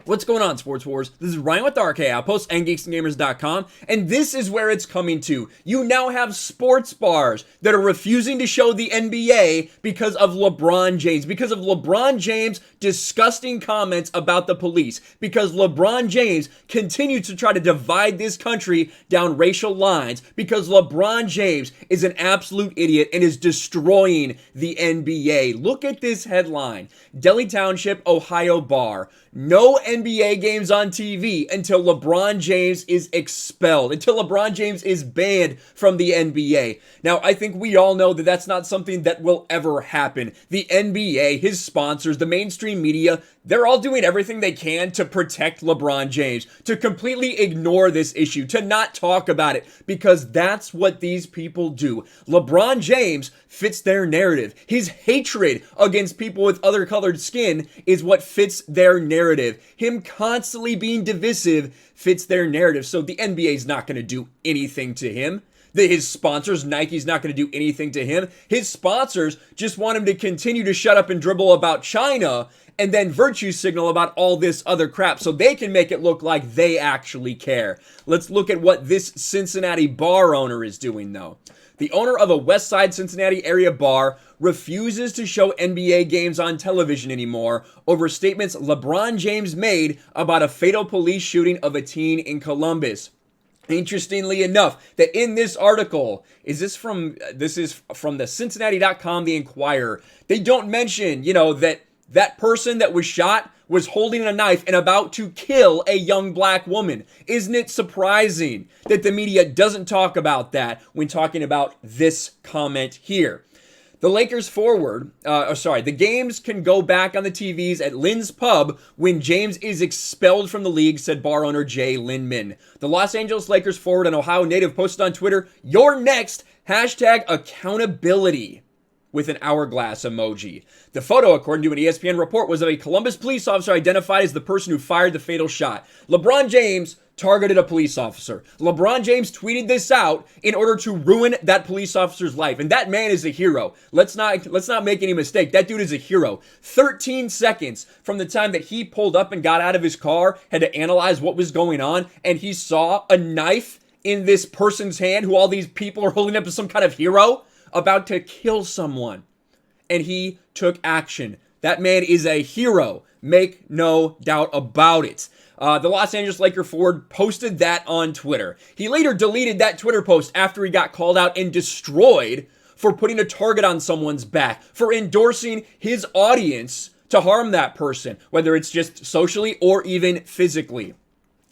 What's going on, Sports Wars? This is Ryan with the RK Outpost and GeeksGamers.com, and this is where it's coming to. You now have sports bars that are refusing to show the NBA because of LeBron James, because of LeBron James' disgusting comments about the police, because LeBron James continues to try to divide this country down racial lines, because LeBron James is an absolute idiot and is destroying the NBA. Look at this headline. Delhi Township, Ohio bar. No NBA games on TV until LeBron James is expelled, until LeBron James is banned from the NBA. Now, I think we all know that that's not something that will ever happen. The NBA, his sponsors, the mainstream media, they're all doing everything they can to protect LeBron James, to completely ignore this issue, to not talk about it, because that's what these people do. LeBron James fits their narrative. His hatred against people with other colored skin is what fits their narrative. Him constantly being divisive fits their narrative. So the NBA is not going to do anything to him. His sponsors, Nike's not going to do anything to him. His sponsors just want him to continue to shut up and dribble about China and then virtue signal about all this other crap so they can make it look like they actually care. Let's look at what this Cincinnati bar owner is doing, though. The owner of a West Side Cincinnati area bar refuses to show NBA games on television anymore over statements LeBron James made about a fatal police shooting of a teen in Columbus. Interestingly enough, that in this article, this is from the Cincinnati.com, The Inquirer. They don't mention, that person that was shot was holding a knife and about to kill a young black woman. Isn't it surprising that the media doesn't talk about that when talking about this comment here? The Lakers the games can go back on the TVs at Lynn's Pub when James is expelled from the league, said bar owner Jay Linman. The Los Angeles Lakers forward and Ohio native posted on Twitter, "You're next, #accountability." With an hourglass emoji. The photo, according to an ESPN report, was of a Columbus police officer identified as the person who fired the fatal shot. LeBron James targeted a police officer. LeBron James tweeted this out in order to ruin that police officer's life. And that man is a hero. Let's not make any mistake. That dude is a hero. 13 seconds from the time that he pulled up and got out of his car, had to analyze what was going on, and he saw a knife in this person's hand who all these people are holding up as some kind of hero, about to kill someone, and he took action. That man is a hero. Make no doubt about it. The Los Angeles Laker forward posted that on Twitter. He later deleted that Twitter post after he got called out and destroyed for putting a target on someone's back, for endorsing his audience to harm that person, whether it's just socially or even physically.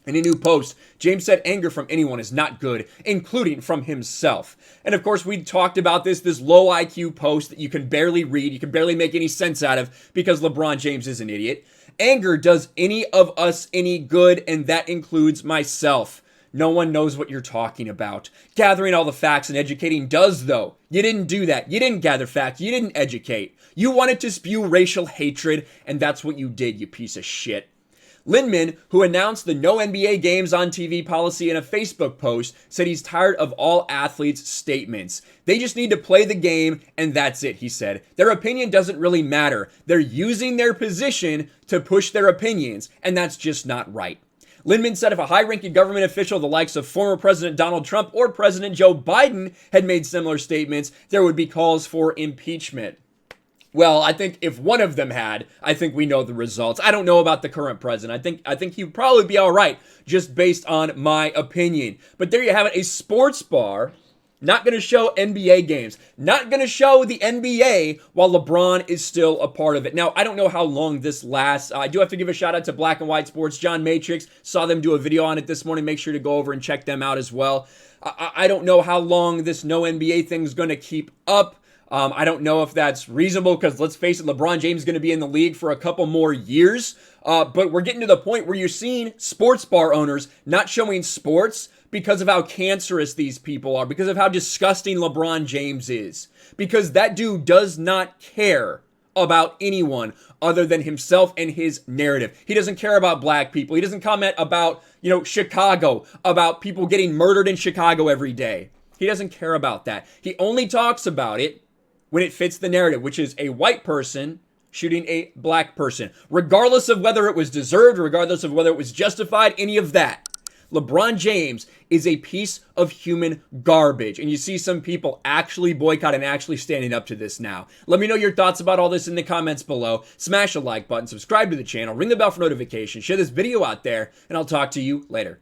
In a new post, James said anger from anyone is not good, including from himself. And of course, we talked about this low IQ post that you can barely read, you can barely make any sense out of because LeBron James is an idiot. Anger does any of us any good, and that includes myself. No one knows what you're talking about. Gathering all the facts and educating does, though. You didn't do that. You didn't gather facts. You didn't educate. You wanted to spew racial hatred, and that's what you did, you piece of shit. Linman, who announced the no NBA games on TV policy in a Facebook post, said he's tired of all athletes' statements. They just need to play the game, and that's it, he said. Their opinion doesn't really matter. They're using their position to push their opinions, and that's just not right. Linman said if a high-ranking government official, the likes of former President Donald Trump or President Joe Biden, had made similar statements, there would be calls for impeachment. Well, I think if one of them had, I think we know the results. I don't know about the current president. I think he would probably be all right, just based on my opinion. But there you have it, a sports bar, not going to show NBA games, not going to show the NBA while LeBron is still a part of it. Now, I don't know how long this lasts. I do have to give a shout out to Black and White Sports. John Matrix, saw them do a video on it this morning. Make sure to go over and check them out as well. I don't know how long this no NBA thing is going to keep up. I don't know if that's reasonable because let's face it, LeBron James is going to be in the league for a couple more years. But we're getting to the point where you're seeing sports bar owners not showing sports because of how cancerous these people are, because of how disgusting LeBron James is, because that dude does not care about anyone other than himself and his narrative. He doesn't care about black people. He doesn't comment about, Chicago, about people getting murdered in Chicago every day. He doesn't care about that. He only talks about it when it fits the narrative, which is a white person shooting a black person, regardless of whether it was deserved, regardless of whether it was justified, any of that. LeBron James is a piece of human garbage. And you see some people actually boycott and actually standing up to this now. Let me know your thoughts about all this in the comments below. Smash the like button, subscribe to the channel, ring the bell for notifications, share this video out there, and I'll talk to you later.